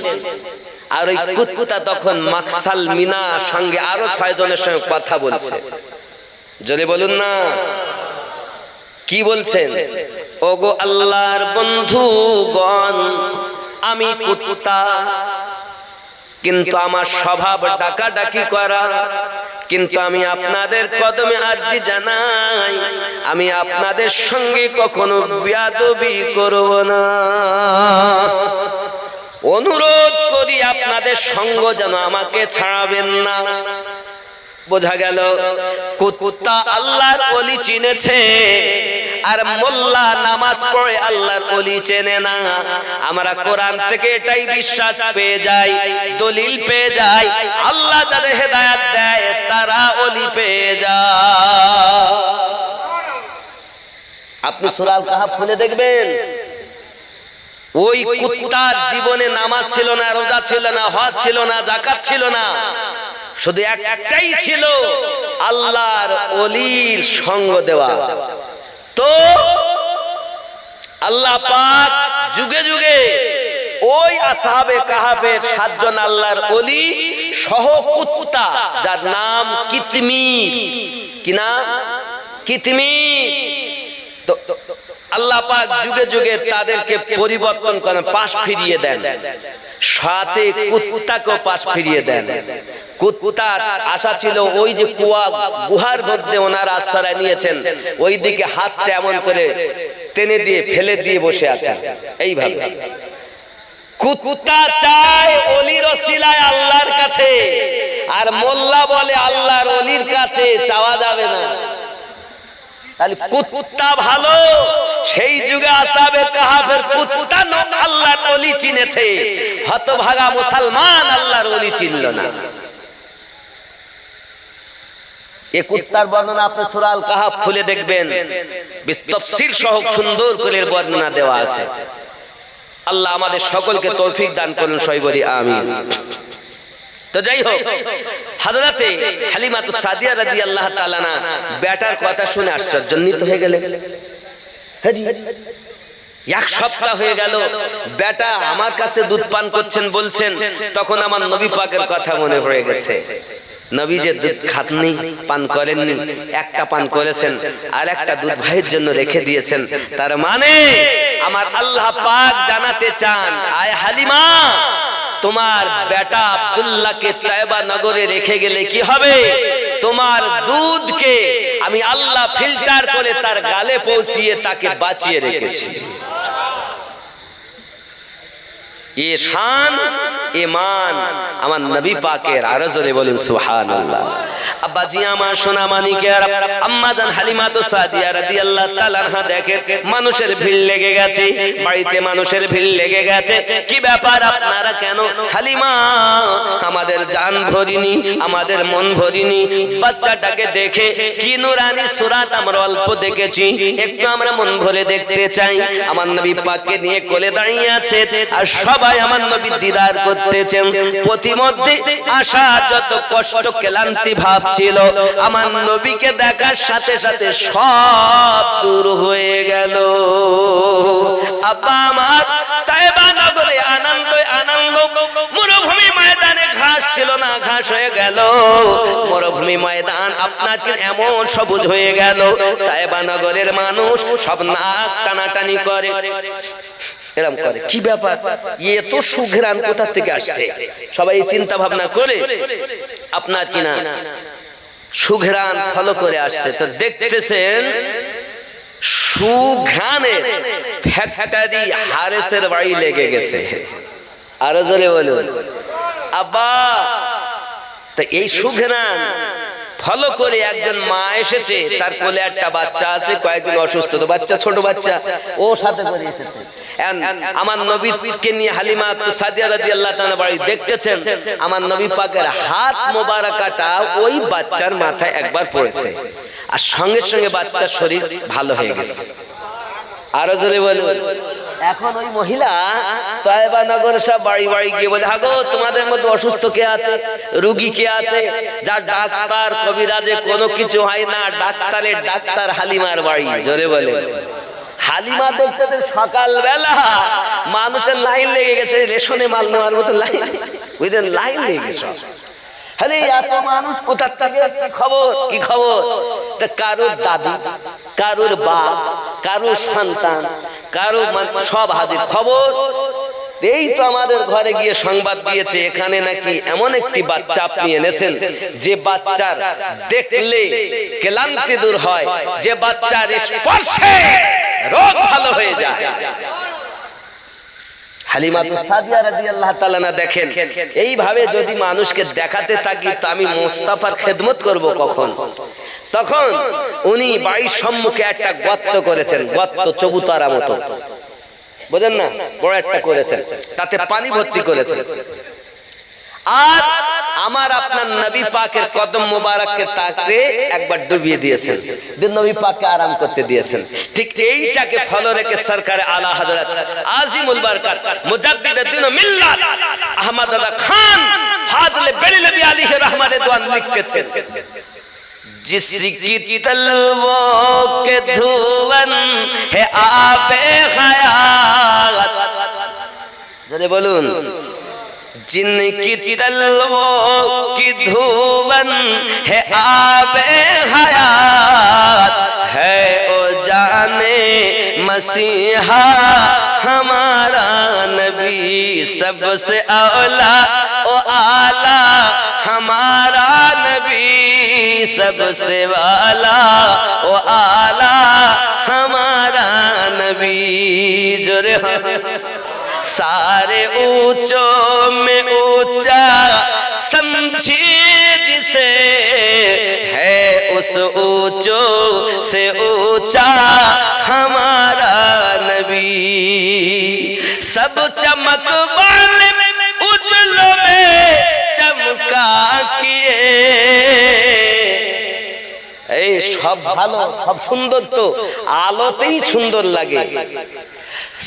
আর ওই কুত্তা তখন মাকসাল মিনা সঙ্গে আরো 6 জনের সঙ্গে কথা বলছে। জোরে বলুন না, কি বলছেন? ওগো আল্লাহর বন্ধুগণ, আমি কুত্তা, কিন্তু আমার স্বভাব ডাকাডাকি করা, কিন্তু আমি আপনাদের কদমে আরজি জানাই, আমি আপনাদের সঙ্গে কখনো বেয়াদবি করব না। অনুরোধ করি আপনাদের সঙ্গ যেন আমাকে ছাড়াবেন না। বোঝা গেল কুত্তা আল্লাহর ওলি চিনেছে, আর মোল্লা নামাজ পড়ে আল্লাহর ওলি চেনে না। আমরা কোরআন থেকে এটাই বিশ্বাস পেয়ে যাই, দলিল পেয়ে যাই, আল্লাহ যাদের হেদায়েত দেয় তারা ওলি পেয়ে যায়। আপনি সূরা আল কাহফ খুলে দেখবেন, ওই কুত্তার জীবনে নামাজ ছিল না, রোজা ছিল না, হজ ছিল না, যাকাত ছিল না, শুধু একটাই ছিল, আল্লাহর ওলির সঙ্গ দেওয়া। তো আল্লাহ পাক যুগে যুগে ওই আসহাবে কাহাফের 7 জন আল্লাহর ওলি সহ কুত্তা, যার নাম কিতমির। কি নাম? কিতমির। তো আল্লাহ পাক যুগে যুগে তাদেরকে পরিবর্তন করেন, পাশ ফিরিয়ে দেন, সাথে কুত্তাকেও পাশ ফিরিয়ে দেন। কুত্তার আশা ছিল ওই যে কুয়া গুহার মধ্যে ওনার আশ্রয় নিয়েছেন, ওই দিকে হাতটা এমন করে টেনে দিয়ে ফেলে দিয়ে বসে আছেন এইভাবে। কুত্তা চায় ওলির ওসিলায় আল্লাহর কাছে, আর মোল্লা বলে আল্লাহর ওলির কাছে চাওয়া যাবে না। তাহলে কুত্তা ভালো, সেই যুগে আসহাবে কাহাফের কুত্তা আল্লাহর ওলি চিনেছে, হতভাগা মুসলমান আল্লাহর ওলি চিনল না। এই কুত্তার বর্ণনা আপনি সূরা আল কাহফ খুলে দেখবেন, তাফসীর সহ সুন্দর করে বর্ণনা দেওয়া আছে। আল্লাহ আমাদের সকলকে তৌফিক দান করুন, সবাই বলি আমিন। তো যাই হোক, হযরতে হালিমাতুস সাদিয়া রাদিয়াল্লাহু তাআলা না বেটার কথা শুনে আশ্চর্যান্বিত হয়ে গেলেন। এক সপ্তাহ হয়ে গেল বেটা আমার কাছে দুধ পান করছেন বলছেন, তখন আমার নবী পাকের কথা মনে পড়ে গেছে। নবী যে দুধ খাননি, পান করেননি, একটা পান করেছেন, আর একটা দুধ ভাইয়ের জন্য রেখে দিয়েছেন। তার মানে আমার আল্লাহ পাক জানাতে চান, আয় হালিমা, তোমার বেটা আব্দুল্লাহকে তায়েবা নগরে রেখে গেলে কি হবে? তোমার দুধকে আমি আল্লাহ ফিল্টার করে তার গালে পৌঁছিয়ে তাকে বাঁচিয়ে রেখেছি। এ শান ঈমান আমার নবী পাকের, আর জোরে বলুন সুবহানাল্লাহ। আব্বাজি আমার সোনা মানিকের, আম্মা জান হালিমাতুস সাদিয়া রাদিয়াল্লাহু তাআলা আনহা দেখেন মানুষের ভিড় লেগে গেছে, বাড়িতে মানুষের ভিড় লেগে গেছে। কি ব্যাপার আপনারা কেন? হালিমা, আমাদের জান ভরিনি, আমাদের মন ভরিনি, বাচ্চাটাকে দেখে কি নূরানি সূরাত আমরা অল্প দেখেছি, একটু আমরা মন ভরে দেখতে চাই। আমার নবী পাককে নিয়ে কোলে দাঁড়িয়ে আছে, আর সবাই আমার নবী দিদার করতেছেন। প্রতিমধ্যে আশা যত কষ্ট ক্লান্তি ভাব ছিল, আমার নবীকে দেখার সাথে সাথে সব দূর হয়ে গেল। আব্বা আমার তায়েবা নগরে আনন্দ আনন্দ, মরুভূমি ময়দানে ঘাস ছিল না, ঘাস হয়ে গেল। মরুভূমি ময়দান আপনার কি এমন সবুজ হয়ে গেল, তায়েবা নগরের মানুষ সব নাক টানাটানি করে, এরকম করে। কি ব্যাপার, এত সুঘ্রাণ কোথা থেকে আসছে? সবাই চিন্তা ভাবনা করে আপনার কিনা সুঘ্রাণ ফলো করে আসছে। তো দেখতেছেন সুঘ্রাণের ফ্যাক্টরি হারেসের বাড়ি লেগে গেছে। আরো জোরে বলুন আব্বা। তো এই সুঘ্রাণ ফলো করে একজন মা এসেছে, তার কোলে একটা বাচ্চা আছে, কয়েকদিন অসুস্থ, তো বাচ্চা ছোট বাচ্চা, ও সাথে করে এসেছে। আমার নবীকে নিয়ে হালিমা সাদিয়া রাদিয়াল্লাহু তাআলা বাড়ি দেখতেছেন, আমার নবী পাকের হাত মোবারকাটা ওই বাচ্চার মাথায় একবার পড়েছে, আর সঙ্গে সঙ্গে বাচ্চার শরীর ভালো হয়ে গেছে। আরো জোরে বলুন। এখন ওই মহিলা তয়বা নগরে সব বাড়ি বাড়ি গিয়ে বলে, হাগো তোমাদের মধ্যে অসুস্থ কে আছে, রোগী কে আছে, যার ডাক্তার কবিরাজে কোনো কিছু হয় না, ডাক্তারের ডাক্তার হালিমার বাড়ি। জোরে বলে। হালিমা দেখতে সকালবেলা মানুষের লাইন লেগে গেছে, রেশনে মাল নেওয়ার মতো লাইন, বুঝলেন, লাইন লেগে গেছে। এত মানুষ কোথার থেকে, কি খবর? কারোর দাদি, কারোর বাপ, কারোর সন্তান, কারো সব হাজির। খবর এই তো আমাদের ঘরে গিয়ে সংবাদ দিয়েছে, এখানে নাকি এমন একটি বাচ্চা আপনি এনেছেন যে বাচ্চার দেখলে ক্লান্তি দূর হয়, যে বাচ্চার স্পর্শে রোগ ভালো হয়ে যায়। হালিমা সাদিয়া রাদিয়াল্লাহু তাআলা না দেখেন, এইভাবে যদি মানুষকে দেখাতে থাকি তো আমি মুস্তাফার খেদমত করব কখন? তখন উনি বাড়ির সম্মুখে একটা গর্ত করেছেন, গর্ত চবুতরা মতো, বুঝেন না, বড় একটা করেছেন, তাতে পানি ভর্তি করেছেন, আর আমার আপনার নবী পাকের কদম মোবারককে তাকে একবার ডুবিয়ে দিয়েছেন, দিন নবী পাককে আরাম করতে দিয়েছেন। ঠিক এইটাকে ফলো রেখে সরকারে আলা হযরত আজিমুল বরকত মুজাদ্দিদ দ্বীন ও মিল্লাত আহমদ দাদা খান ফাজলে বেরেলভী আলাইহি রহমতে দোয়ান লিখেছেন, जिसकी तलवों के धुवन है आबे हयात। जरे बोलून, जिनकी तलवों की धुवन है आबे हयात, है ओ जाने मसीहा हमारा नबी, सबसे औला ओ आला हमारा नबी, सबसे वाला ओ आला हमारा नबी। जोरे सारे ऊंचों में ऊंचा समझिए जिसे, है उस ऊंचों से ऊंचा हमारा नबी, सब चमक वाले उजलों में चमका किए। এই সব ভালো, সব সুন্দর, তো আলোতেই সুন্দর লাগে।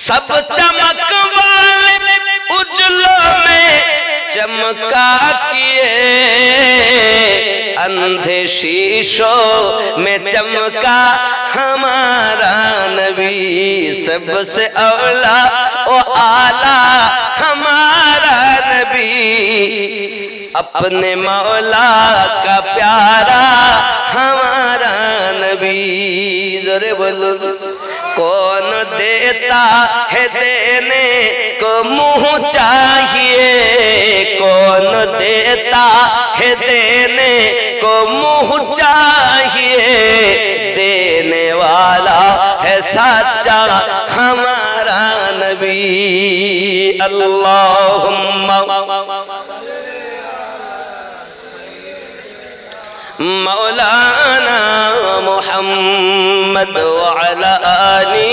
सब चमक वाले उजलों में चमका किए, अंधे शीशों में चमका हमारा नबी, सबसे औला ओ आला हमारा नबी, अपने मौला का प्यारा हमारा नबी। जरे बोलो, कौन देता है देने को मुंह चाहिए, कौन देता है देने को मुंह चाहिए, देने वाला है सच्चा हमारा नबी। अल्लाहुम्मा मौलाना मुहम्मद व अला आली।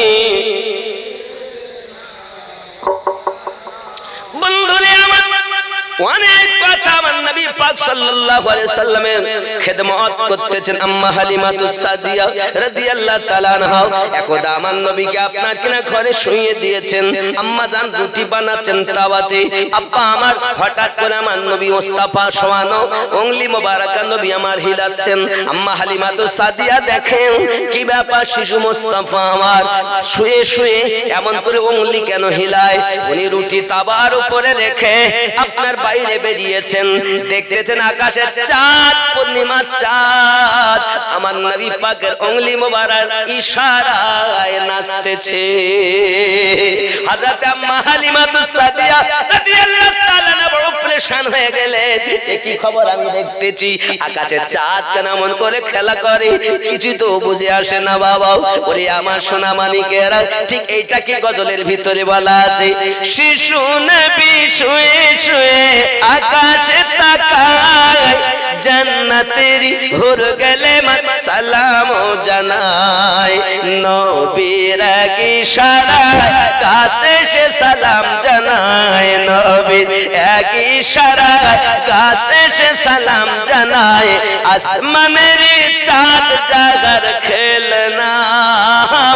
बंधुरे অনেক কথা আমার নবী পাক সাল্লাল্লাহু আলাইহি সাল্লামের খেদমত করতেছেন আম্মা হালিমাতুস সাদিয়া রাদিয়াল্লাহু তাআলা আনহা। একদা আমার নবীকে আপনার কিনা ঘরে শুইয়ে দিয়েছেন, আম্মা জান রুটি বানাচ্ছেন তাওয়াতে, আব্বা আমার হঠাৎ করে আমার নবী মুস্তাফা শোয়ানো উংলি মোবারকা নবী আমার হিলাচ্ছেন। আম্মা হালিমাতুস সাদিয়া দেখেন কি ব্যাপার, শিশু মুস্তাফা আমার শুয়ে শুয়ে এমন করে উংলি কেন হিলায়? উনি রুটি তাওয়ার উপরে রেখে আপনার বাইরে বেরিয়েছেন, দেখতেছেন আকাশের চাঁদ, পূর্ণিমার চাঁদ আমার নবী পাকের উংলি মোবারক ইশারায় নাচতেছে। হযরত আম্মা হালিমাতুস সাদিয়া রাদিয়াল্লাহু তাআলা বড় পরেশান হয়ে গেলেন, কি খবর আমি দেখতেছি আকাশের চাঁদ কেন এমন করে খেলা করে, কিছু তো বুঝে আসে না বাবা। ওরে আমার সোনা মানিকেরা, ঠিক এইটা কি গজলের ভিতরে বলা আছে, শিশু নবী শুয়ে শুয়ে আকাশ আকাশে তাকায় জান্নাতের হুর গেলে সালাম জানায় নবীর এক ইশারায় কাছে সে সালাম জানায় নবীর এক ইশারায় কাছে সে সালাম জানায় আসমানের চাঁদ জাগার খেলনা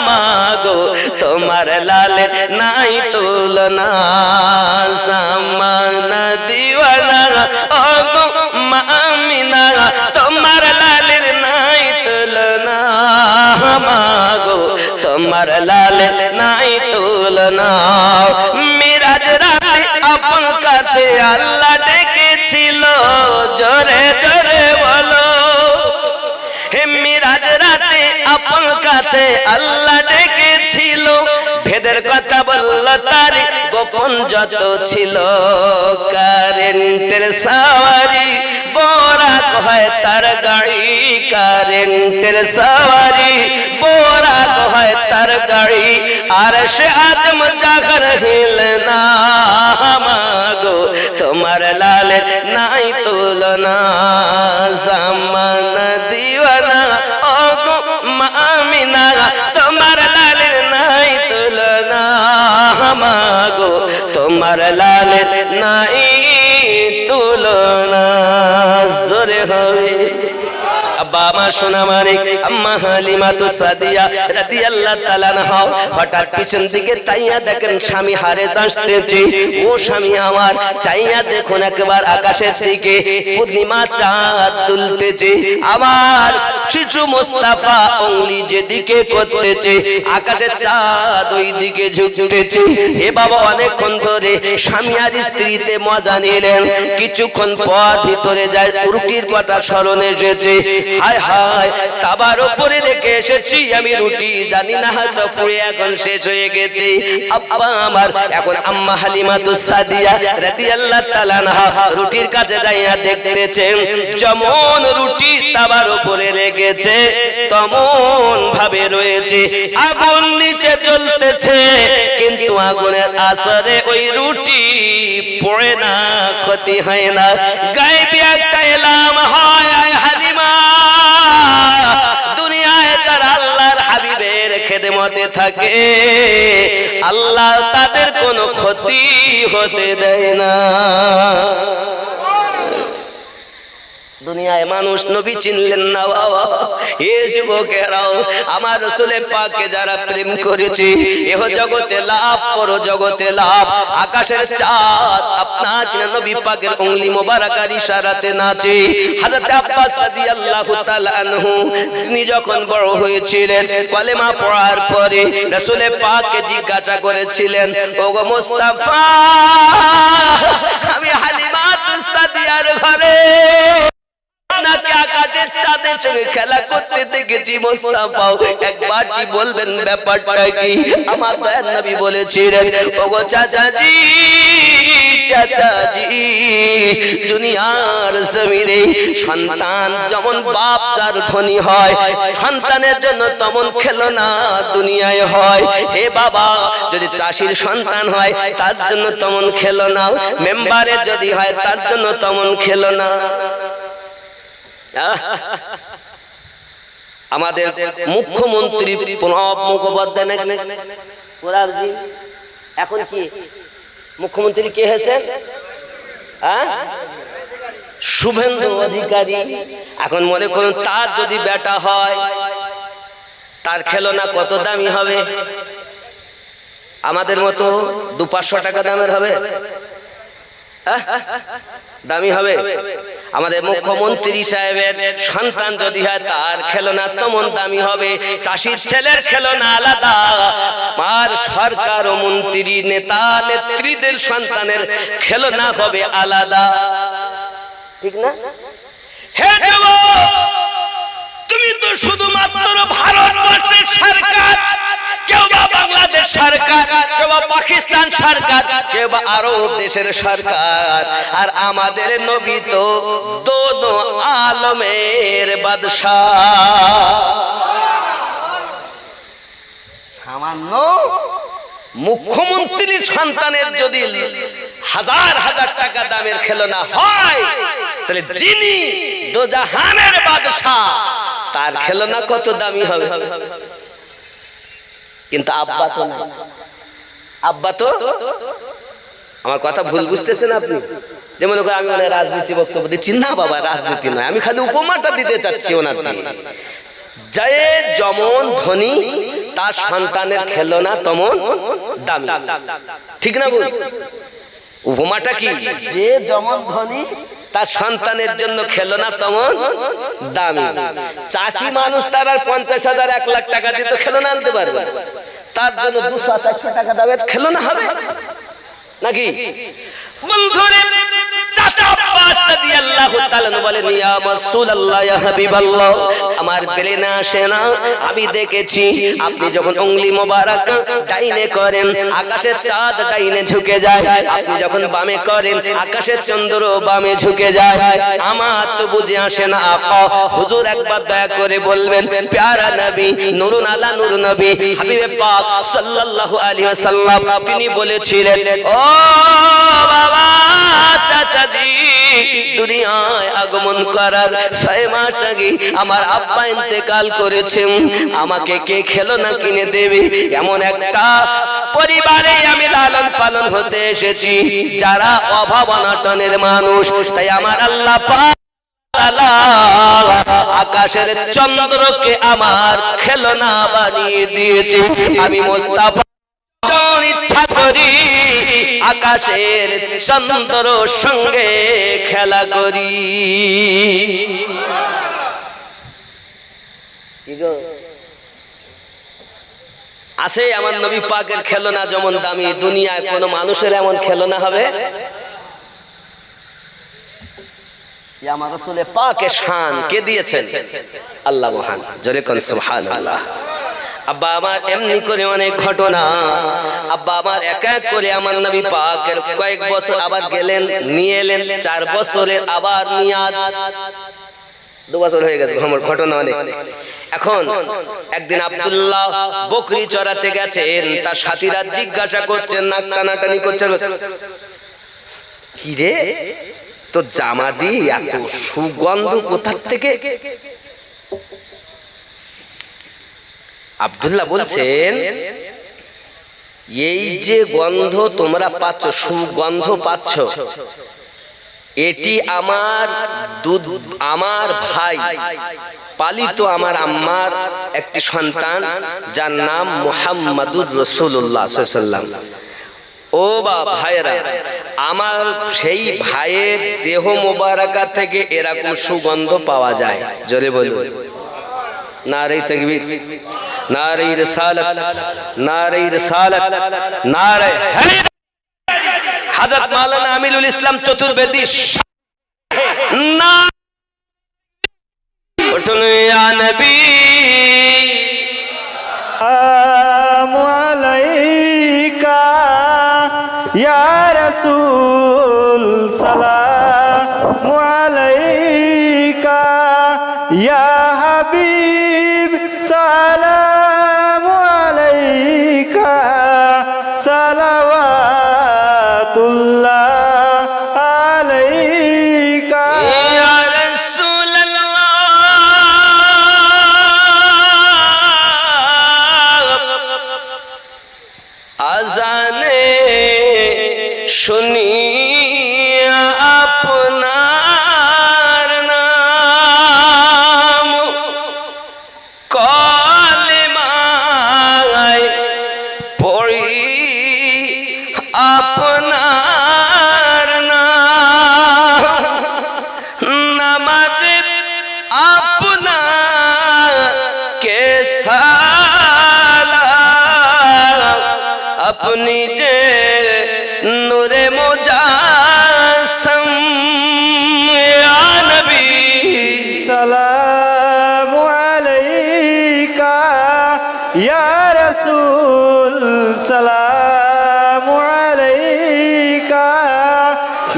মাগো তোমার লালের নাই তুলনা জামানা দিওয়ানা ও গো আমিনা তোমার লালের নাই তুলনা মাগো তোমার লালের নাই তুলনা মিরাজ রাতে আপন কাছে আল্লাহ ডেকেছিল জোরে জোরে বলো হে মিরাজ রাতে আপন কাছে আল্লাহ ডেকেছিল ভেদের কথা বলল তার গোপন যত ছিল কারেন্টের সওয়ারি বোরাক হয় তার গাড়ি কারেন্টের সওয়ারি বোরাক হয় তার গাড়ি আর সে আদম জাগর হিলনা মাগো তোমার লালের নাই তুলনা জামানা দিওয়ানা ও গো আমিনা তোমার লালের নাই তুলনা মাগো তোমার লালের নাই তুলনা জোরে হবে আব্বা আমার সোনা মানিক আম্মা হালিমাতু সাদিয়া রাদিয়াল্লাহু তাআলা আনহা হঠাৎ পিছন দিকে তাইয়া দেখেন স্বামী হারে আসতেছে ও স্বামী আমার চাইয়া দেখুন একবার আকাশের দিকে পূর্ণিমা চাঁদ দুলতেছে আমার শিশু মুস্তাফা উংলি যেদিকে করতেছে আকাশের চাঁদ ওই দিকে ঝুঁকতেছে হে বাবা অনেকক্ষণ ধরে স্বামী আর স্ত্রীতে মজা নিলেন কিছুক্ষণ পর ভিতরে যায় রুটির কথা স্মরণে এসেছে হায় হায় তাবার উপরে রেখে এসেছি আমি রুটি জানি না হয়তো পুড়ে এখন শেষ হয়ে গেছে আব্বা আমার এখন আম্মা হালিমাতু সাদিয়া রাদিয়াল্লাহু তাআলা আনহা রুটির কাছে যাইয়া দেখতেছে যেমন রুটি তাবার উপরে রেখেছে তেমন ভাবে রয়েছে আগুন নিচে জ্বলতেছে কিন্তু আগুনের আসরে ওই রুটি পড়ে না ক্ষতি হয় না গায়েবী একটা এলাম হয় হালিমা দুনিয়ায় যারা আল্লাহর হাবিবের খেদমতে থাকে আল্লাহ তাদের কোনো ক্ষতি হতে দেয় না দুনিয়ায় মানুষ নবী চিনলেন না বাবা এ যুবকেরাও আমার রাসূল পাককে যারা প্রেম করেছে এহ জগতে লাভ পর জগতে লাভ আকাশের চাঁদ আপনার নবী পাকের উংলি মোবারকার ইশারাতে নাচে হযরত আব্বাস রাদিয়াল্লাহু তাআলা আনহু তিনি যখন বড় হয়েছিলেন কলেমা পড়ার পরে রাসূল পাককে জিজ্ঞাসা করেছিলেন ওগো মুস্তাফা আমি হালিমাতু সাদিয়ার ঘরে নাকি আকাশের চাঁদের সঙ্গে খেলা করতে দেখেছি মুস্তাফা একবার কি বলবেন ব্যাপারটা কি আমার দয়ার নবী বলেছিলেন ওগো চাচাজি চাচাজি দুনিয়ার জমিনে সন্তান যেমন বাপ তার ধনী হয় সন্তানের জন্য তেমন খেলনা দুনিয়ায় হয় হে বাবা যদি চাষির সন্তান হয় তার জন্য তেমন খেলনা মেম্বারের যদি হয় তার জন্য তেমন খেলনা আমাদের মুখ্যমন্ত্রী প্রণব মুখোপাধ্যায় এখন কি মুখ্যমন্ত্রী কে হয়েছে শুভেন্দু অধিকারী এখন মনে করুন তার যদি বেটা হয় তার খেলনা কত দামি হবে আমাদের মতো 200-500 টাকা দামের হবে দামি হবে আমাদের মুখ্যমন্ত্রী সাহেবের সন্তান যদি হয় তার খেলনা তেমন দামি হবে চাষির ছেলের খেলনা আলাদা আর সরকার ও মন্ত্রী নেতা নেত্রীদের সন্তানের খেলনা হবে আলাদা ঠিক না হে যুবক তুমি তো শুধুমাত্র ভারতবর্ষের সরকার কেউ বা বাংলাদেশ সরকার কেউ বা পাকিস্তান সরকার কেউ বা আরব দেশের সরকার আর আমাদের নবী তো দোনো আলমের বাদশাহ সামান্য মুখ্যমন্ত্রীর সন্তানের যদি হাজার হাজার টাকা দামের খেলনা হয়, তাহলে যিনি দোজাহানের বাদশা তার খেলনা কত দামি হবে। কিন্তু আব্বা তো না, আব্বা তো, আমার কথা ভুল বুঝতেছেন আপনি? যেমন আমি ওনার রাজনীতি বক্তব্য দিচ্ছি না বাবা, রাজনীতি নয়, আমি খালি উপমাটা দিতে চাচ্ছি ওনার দিকে। যে যেমন ধনী তার সন্তানের খেলনা তেমন দামি, ঠিক না বল? উপমাটা কি? যে যেমন ধনী তার সন্তানের জন্য খেলনা তেমন দামি। চাষি মানুষ তার আর 50,000 1 লাখ টাকা দিয়ে তো খেলনা আনতে পারবে, তার জন্য 200-400 টাকা দামের খেলনা হবে নাকি? বন্ধুরে চাচা আব্বাস রাদিয়াল্লাহু তাআলা বলেন, ইয়া রাসূলুল্লাহ, ইয়া হাবিবাল্লাহ, আমার ব্রেনে আসে না, আমি দেখেছি আপনি যখন উংলি মোবারক ডাইনে করেন আকাশের চাঁদ ডাইনে ঝুঁকে যায়, আপনি যখন বামে করেন আকাশের চন্দ্র বামে ঝুঁকে যায়। আমার তো বুঝে আসে না আপা, হুজুর একবার দয়া করে বলবেন, প্যারা নবী নূরুন আলা নূর নবী হাবিবে পাক সাল্লাল্লাহু আলাইহি ওয়াসাল্লাম তিনি বলেছিলেন, ও বাবা চাচাজি, দুনিয়ায় আগমন করার 6 মাস আগে আমার আব্বা ইন্তেকাল করেছেন, আমাকে কে খেলনা কিনে দেবে? এমন একটা পরিবারে আমি লালন পালন হতে এসেছি যারা অভাব অনটনের মানুষ, তাই আমার আল্লাহ পাক আকাশের চন্দ্রকে আমার খেলনা বানিয়ে দিয়েছে। আমি মুস্তাফা ইচ্ছা করি আকাশের চন্দ্র সঙ্গে খেলা করি। আছে আমার নবী পাকের খেলনা যেমন দামি, দুনিয়ায় কোন মানুষের এমন খেলনা হবে? আমার রাসূলের পাকের শান কে দিয়েছেন? আল্লাহ মহান, জোরে কোন সুবহানাল্লাহ। আব্বা আমার এমনি করে অনেক ঘটনা, আব্বা আমার এক এক করে আমার নবী পাকের কয়েক বছর আবার গেলেন, নিয়ে এলেন, 4 বছরের আবার নিয়াদ, 2 বছর হয়ে গেছে, ঘটনা অনেক। এখন একদিন আব্দুল্লাহ বকরি চড়াতে গেছেন, তার সাথীরা জিজ্ঞাসা করছেন, নাক টানাটানি করছেন, কি রে তো জামা দি এত সুগন্ধ কোথা থেকে? আব্দুল্লাহ বলছেন, এই যে গন্ধ তোমরা পাচ্ছ, সুগন্ধ পাচ্ছ, এটি আমার দুধ, আমার ভাই পালিত আমার আম্মার একটি সন্তান যার নাম মুহাম্মাদুর রাসূলুল্লাহ সাল্লাল্লাহু আলাইহি ওয়াসাল্লাম। ও বা ভাইরা, আমার সেই ভাইয়ের দেহ মোবারকা থেকে এরকম সুগন্ধ পাওয়া যায়। জোরে বলুন নারে তাকবীর, নারে রিসালাত, নারে রিসালাত, নারে হায়দার। হযরত মাওলানা আমিনুল ইসলাম চতুর্বেদী না উঠুন ইয়া নবী আসসালামু আলাইকা ইয়া রাসূল, সালামু আলাইকা ইয়া হাবিব, সালামু আলাইকা, সালাওয়াতুল্লাহ আলাইকা ইয়া রাসূলুল্লাহ। আজানে শুনি আপনার নাম, কলেমায় পড়ি আপনার নাম, নামাজে আপনাকে সালাম, আপনি যে নূরে মুজাসসাম, ইয়া নবী সালামু আলাইকা ইয়া রাসূল, সালামু আলাইকা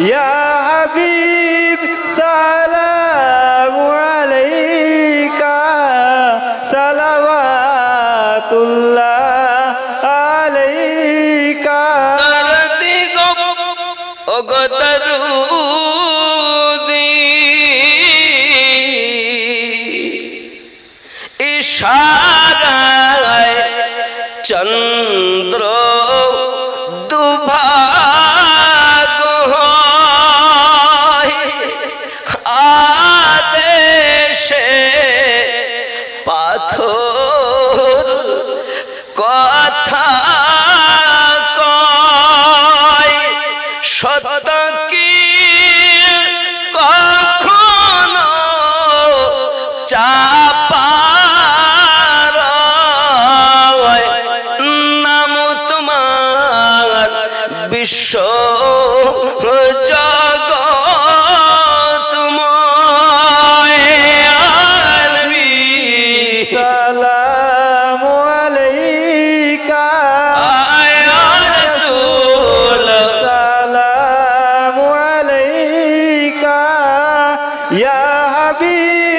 ইয়া হাবিব, সালামু আলাইকা, সালাওয়াতুল্লাহ আলাইকা। দরদি গো ও সত্য কি কখনো চাপার নাম তোমার বিশ্ব জগৎময় নবী সালামু আলাইকা ইয়া রাসূল সালামু আলাইকা ইয়া হাবিব